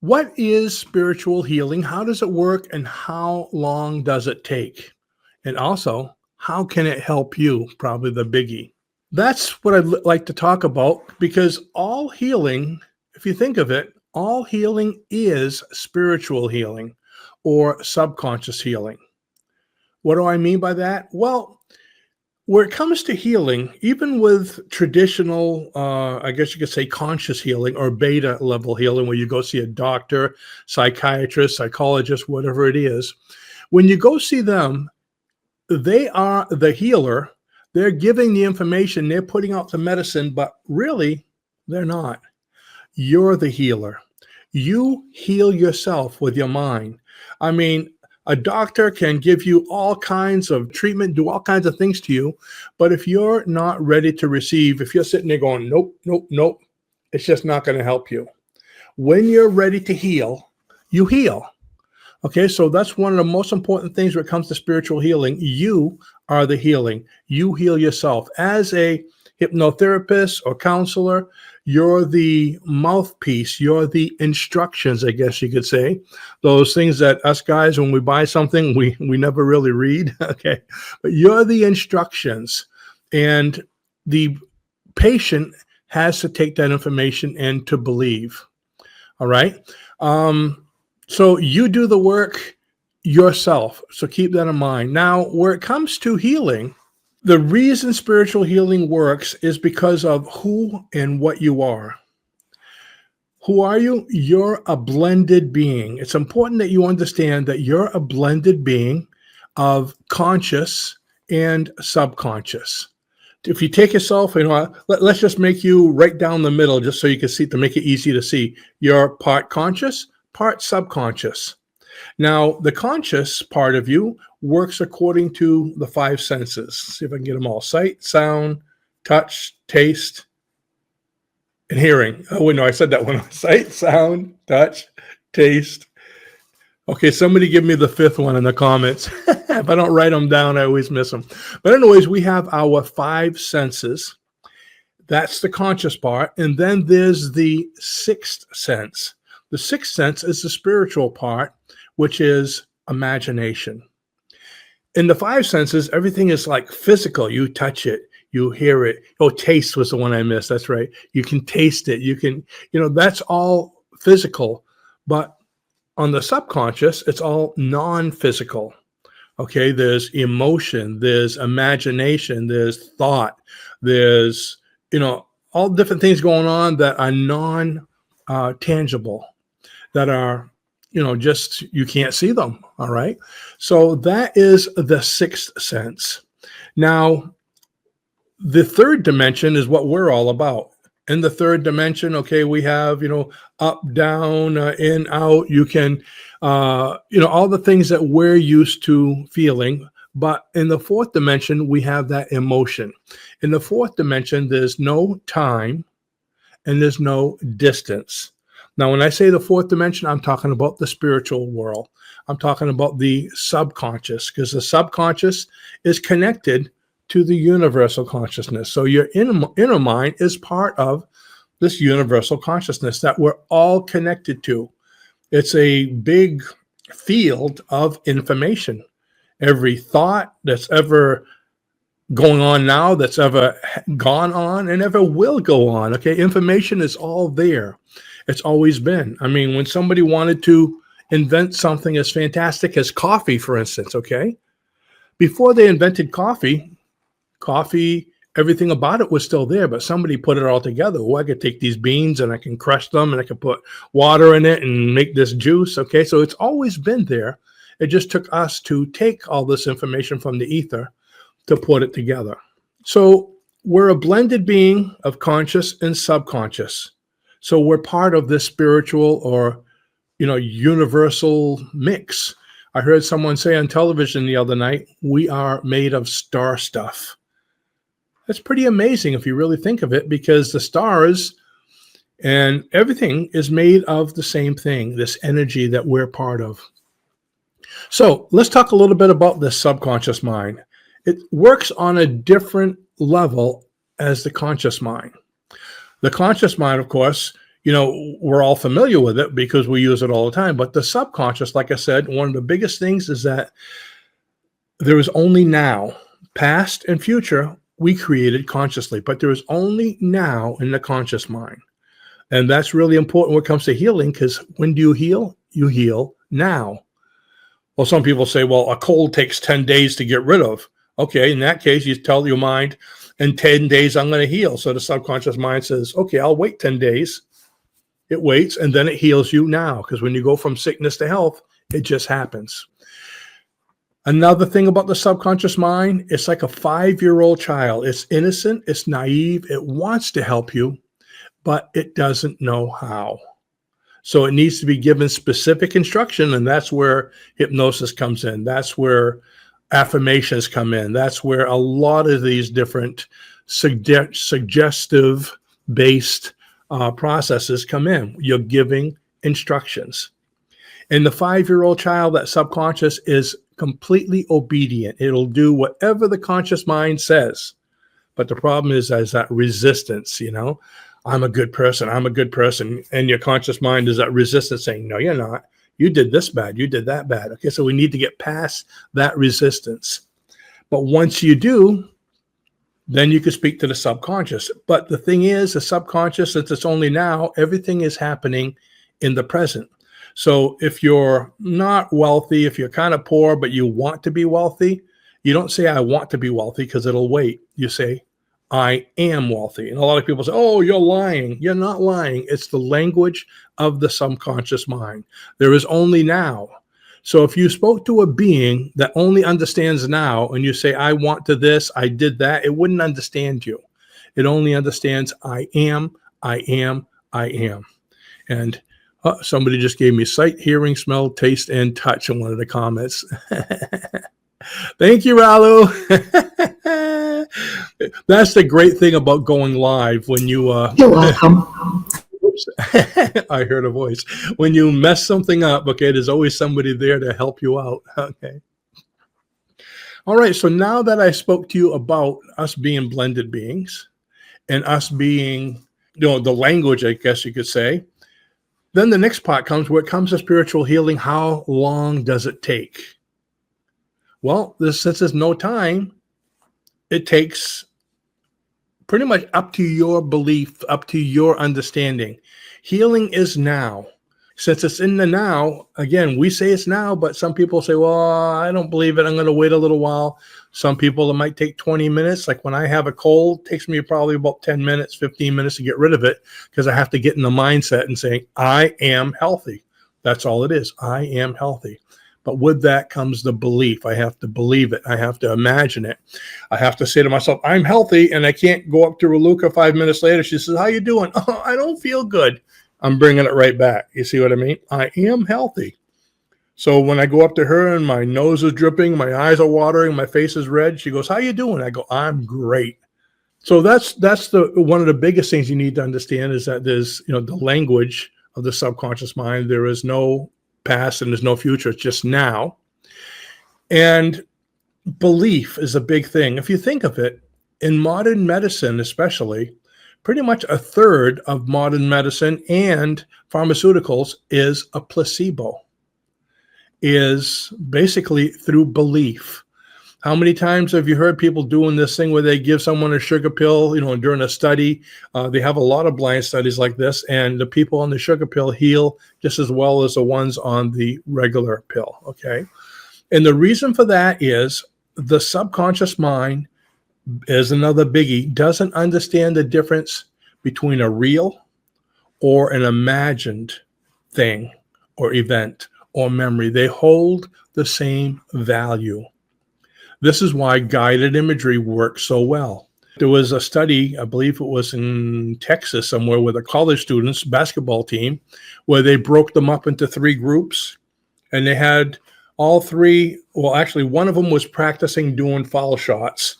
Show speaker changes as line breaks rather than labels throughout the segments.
What is spiritual healing? How does it work? And how long does it take? And also, how can it help you? Probably the biggie. That's what I'd like to talk about because all healing, if you think of it, all healing is spiritual healing or subconscious healing. What do I mean by that? Well, where it comes to healing, even with traditional, I guess you could say conscious healing or beta level healing, where you go see a doctor, psychiatrist, psychologist, whatever it is, when you go see them, they are the healer. They're giving the information, they're putting out the medicine, but really, they're not. You're the healer. You heal yourself with your mind. I mean, a doctor can give you all kinds of treatment, do all kinds of things to you, but if you're not ready to receive, if you're sitting there going, nope, nope, nope, it's just not going to help you. When you're ready to heal, you heal. Okay, so that's one of the most important things when it comes to spiritual healing. You are the healing. You heal yourself. As a hypnotherapist or counselor, you're the mouthpiece. You're the instructions, I guess you could say. Those things that us guys, when we buy something, we never really read. Okay, but you're the instructions. And the patient has to take that information and to believe. All right. So you do the work yourself. So keep that in mind. Now, where it comes to healing, the reason spiritual healing works is because of who and what you are. Who are you? You're a blended being. It's important that you understand that you're a blended being of conscious and subconscious. If you take yourself, let's just make you right down the middle just so you can see, to make it easy to see. You're part conscious, part subconscious. Now, the conscious part of you works according to the five senses. See if I can get them all. Sight, sound, touch, taste, and hearing. Oh, wait, no, I said that one. Sight, sound, touch, taste. Okay, somebody give me the fifth one in the comments. If I don't write them down, I always miss them. But anyways, we have our five senses. That's the conscious part. And then there's the sixth sense. The sixth sense is the spiritual part, which is imagination. In the five senses, everything is like physical. You touch it, you hear it. Oh, taste was the one I missed. That's right. You can taste it. You can, that's all physical. But on the subconscious, it's all non-physical. Okay, there's emotion, there's imagination, there's thought, there's, all different things going on that are non-tangible. That are, just you can't see them. All right. So that is the sixth sense. Now, the third dimension is what we're all about. In the third dimension, okay, we have, up, down, in, out. You can, all the things that we're used to feeling. But in the fourth dimension, we have that emotion. In the fourth dimension, there's no time and there's no distance. Now, when I say the fourth dimension, I'm talking about the spiritual world. I'm talking about the subconscious, because the subconscious is connected to the universal consciousness. So your inner mind is part of this universal consciousness that we're all connected to. It's a big field of information. Every thought that's ever going on now, that's ever gone on, and ever will go on. Okay, information is all there. It's always been. I mean, when somebody wanted to invent something as fantastic as coffee, for instance, okay, before they invented coffee, everything about it was still there, but somebody put it all together. Oh, I could take these beans and I can crush them and I can put water in it and make this juice. Okay, so it's always been there. It just took us to take all this information from the ether to put it together. So we're a blended being of conscious and subconscious. So we're part of this spiritual or, universal mix. I heard someone say on television the other night, we are made of star stuff. That's pretty amazing if you really think of it, because the stars and everything is made of the same thing, this energy that we're part of. So let's talk a little bit about the subconscious mind. It works on a different level as the conscious mind. The conscious mind, of course, we're all familiar with it because we use it all the time. But the subconscious, like I said, one of the biggest things is that there is only now. Past and future, we created consciously, but there is only now in the conscious mind. And that's really important when it comes to healing, because when do you heal? You heal now. Well, some people say, well, a cold takes 10 days to get rid of. Okay, in that case, you tell your mind, in 10 days, I'm going to heal. So the subconscious mind says, okay, I'll wait 10 days. It waits, and then it heals you now, because when you go from sickness to health, it just happens. Another thing about the subconscious mind, it's like a 5-year-old child. It's innocent, it's naive, it wants to help you, but it doesn't know how. So it needs to be given specific instruction, and that's where hypnosis comes in. That's where affirmations come in. That's where a lot of these different suggestive-based processes come in. You're giving instructions. And the 5-year-old child, that subconscious, is completely obedient. It'll do whatever the conscious mind says. But the problem is that resistance, I'm a good person. I'm a good person. And your conscious mind is that resistance saying, no, you're not. You did this bad. You did that bad. Okay, so we need to get past that resistance. But once you do, then you can speak to the subconscious. But the thing is, the subconscious, since it's only now, everything is happening in the present. So if you're not wealthy, if you're kind of poor, but you want to be wealthy, you don't say, I want to be wealthy, because it'll wait. You say, I am wealthy. And a lot of people say, oh, you're lying. You're not lying. It's the language of the subconscious mind. There is only now. So if you spoke to a being that only understands now, and you say, I want to this, I did that, it wouldn't understand you. It only understands, I am, I am, I am. And somebody just gave me sight, hearing, smell, taste, and touch in one of the comments. Thank you, Ralu. That's the great thing about going live when you...
You're welcome.
Oops. I heard a voice. When you mess something up, okay, there's always somebody there to help you out. Okay. All right, so now that I spoke to you about us being blended beings and us being, the language, I guess you could say, then the next part comes where it comes to spiritual healing. How long does it take? Well, since there's no time, it takes pretty much up to your belief, up to your understanding. Healing is now. Since it's in the now, again, we say it's now, but some people say, well, I don't believe it. I'm going to wait a little while. Some people, it might take 20 minutes. Like when I have a cold, it takes me probably about 10 minutes, 15 minutes to get rid of it, because I have to get in the mindset and saying, I am healthy. That's all it is. I am healthy. But with that comes the belief. I have to believe it. I have to imagine it. I have to say to myself, I'm healthy, and I can't go up to Raluca 5 minutes later. She says, how you doing? Oh, I don't feel good. I'm bringing it right back. You see what I mean? I am healthy. So when I go up to her and my nose is dripping, my eyes are watering, my face is red, she goes, how you doing? I go, I'm great. So that's one of the biggest things you need to understand, is that there's, the language of the subconscious mind. There is no past and there's no future. It's just now. And belief is a big thing. If you think of it, in modern medicine especially, pretty much a third of modern medicine and pharmaceuticals is a placebo, is basically through belief. How many times have you heard people doing this thing where they give someone a sugar pill, during a study? They have a lot of blind studies like this, and the people on the sugar pill heal just as well as the ones on the regular pill, okay? And the reason for that is the subconscious mind, is another biggie, doesn't understand the difference between a real or an imagined thing or event or memory. They hold the same value. This is why guided imagery works so well. There was a study, I believe it was in Texas somewhere, with a college students basketball team, where they broke them up into 3 groups, and they had all 3, well, actually one of them was practicing doing foul shots,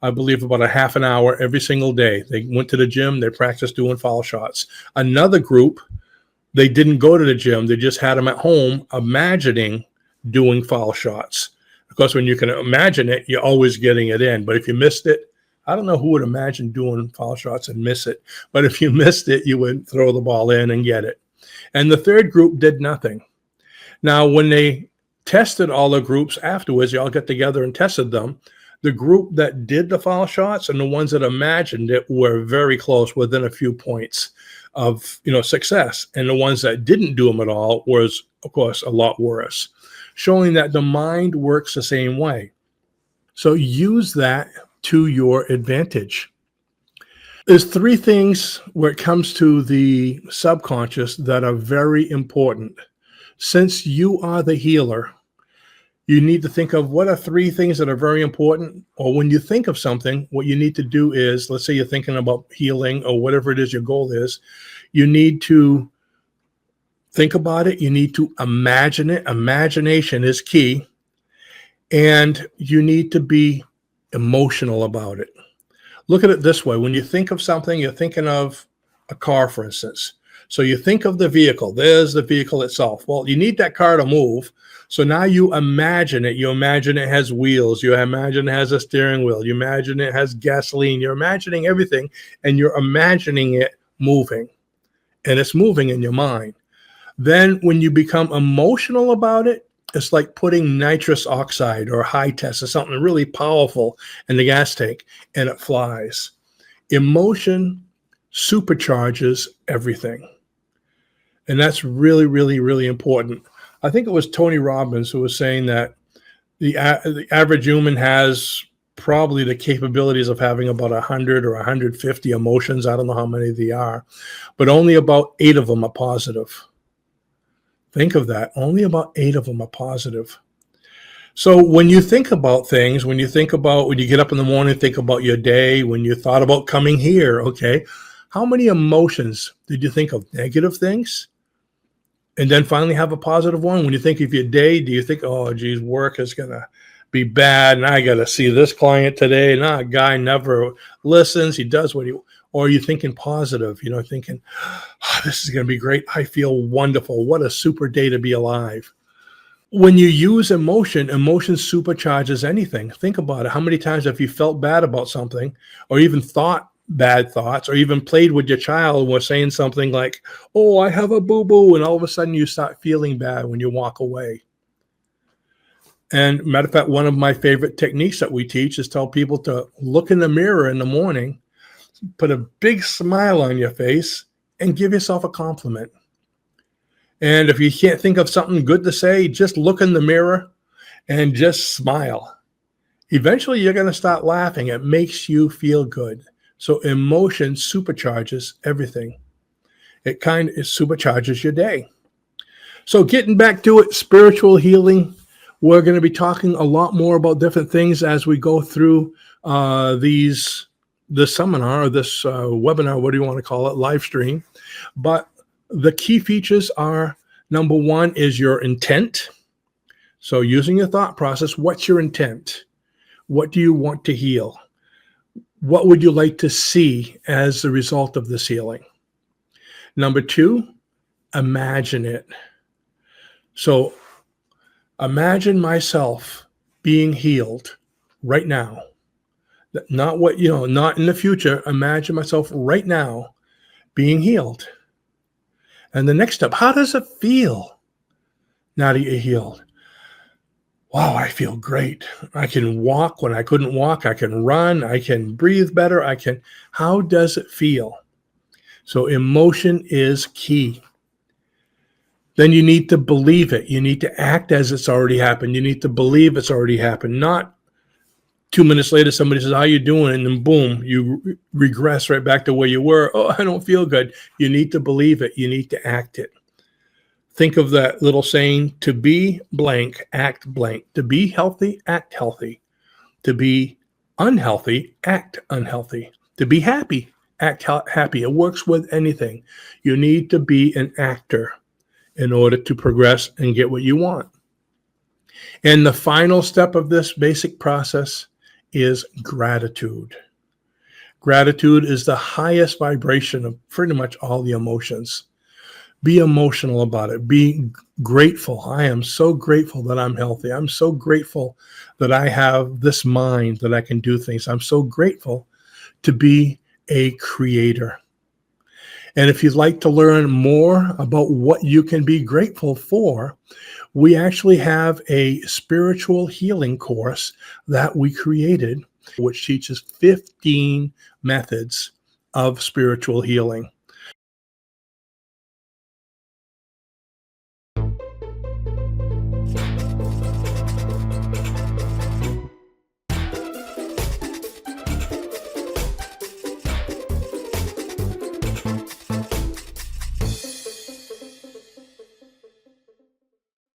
I believe about a half an hour every single day. They went to the gym, they practiced doing foul shots. Another group, they didn't go to the gym, they just had them at home imagining doing foul shots. Because when you can imagine it, you're always getting it in. But if you missed it, I don't know who would imagine doing foul shots and miss it, but if you missed it, you would throw the ball in and get it. And the third group did nothing. Now, when they tested all the groups afterwards, they all got together and tested them. The group that did the foul shots and the ones that imagined it were very close, within a few points of success. And the ones that didn't do them at all was, of course, a lot worse, showing that the mind works the same way. So use that to your advantage. There's three things where it comes to the subconscious that are very important. Since you are the healer, you need to think of what are three things that are very important. Or when you think of something, what you need to do is, let's say you're thinking about healing or whatever it is your goal is, you need to think about it. You need to imagine it. Imagination is key. And you need to be emotional about it. Look at it this way. When you think of something, you're thinking of a car, for instance. So you think of the vehicle. There's the vehicle itself. Well, you need that car to move. So now you imagine it. You imagine it has wheels. You imagine it has a steering wheel. You imagine it has gasoline. You're imagining everything, and you're imagining it moving. And it's moving in your mind. Then when you become emotional about it, it's like putting nitrous oxide or high test or something really powerful in the gas tank, and it flies. Emotion supercharges everything. And that's really, really, really important. I think it was Tony Robbins who was saying that the average human has probably the capabilities of having about 100 or 150 emotions. I don't know how many they are, but only about 8 of them are positive. Think of that. Only about 8 of them are positive. So when you think about things, when you get up in the morning, think about your day, when you thought about coming here, okay, how many emotions did you think of? Negative things? And then finally have a positive one? When you think of your day, do you think, oh, geez, work is going to be bad, and I got to see this client today, and that guy never listens, he does what he... Or are you thinking positive, thinking, oh, this is going to be great. I feel wonderful. What a super day to be alive. When you use emotion supercharges anything. Think about it. How many times have you felt bad about something, or even thought bad thoughts, or even played with your child and was saying something like, oh, I have a boo-boo, and all of a sudden you start feeling bad when you walk away. And matter of fact, one of my favorite techniques that we teach is tell people to look in the mirror in the morning, put a big smile on your face, and give yourself a compliment. And if you can't think of something good to say, just look in the mirror and just smile. Eventually, you're going to start laughing. It makes you feel good. So emotion supercharges everything. It supercharges your day. So getting back to it, spiritual healing. We're going to be talking a lot more about different things as we go through this seminar, or this webinar, what do you want to call it, live stream. But the key features are, number one is your intent. So using your thought process, what's your intent? What do you want to heal? What would you like to see as the result of this healing? Number two, imagine it. So imagine myself being healed right now. Not not in the future. Imagine myself right now being healed. And the next step, how does it feel now that you're healed? Wow, I feel great. I can walk when I couldn't walk. I can run. I can breathe better. How does it feel? So emotion is key. Then you need to believe it. You need to act as it's already happened. You need to believe it's already happened, not 2 minutes later, somebody says, how you doing? And then boom, you regress right back to where you were. Oh, I don't feel good. You need to believe it. You need to act it. Think of that little saying, to be blank, act blank. To be healthy, act healthy. To be unhealthy, act unhealthy. To be happy, act happy. It works with anything. You need to be an actor in order to progress and get what you want. And the final step of this basic process is gratitude. Gratitude is the highest vibration of pretty much all the emotions. Be emotional about it. Be grateful. I am so grateful that I'm healthy. I'm so grateful that I have this mind that I can do things. I'm so grateful to be a creator. And if you'd like to learn more about what you can be grateful for, we actually have a spiritual healing course that we created, which teaches 15 methods of spiritual healing.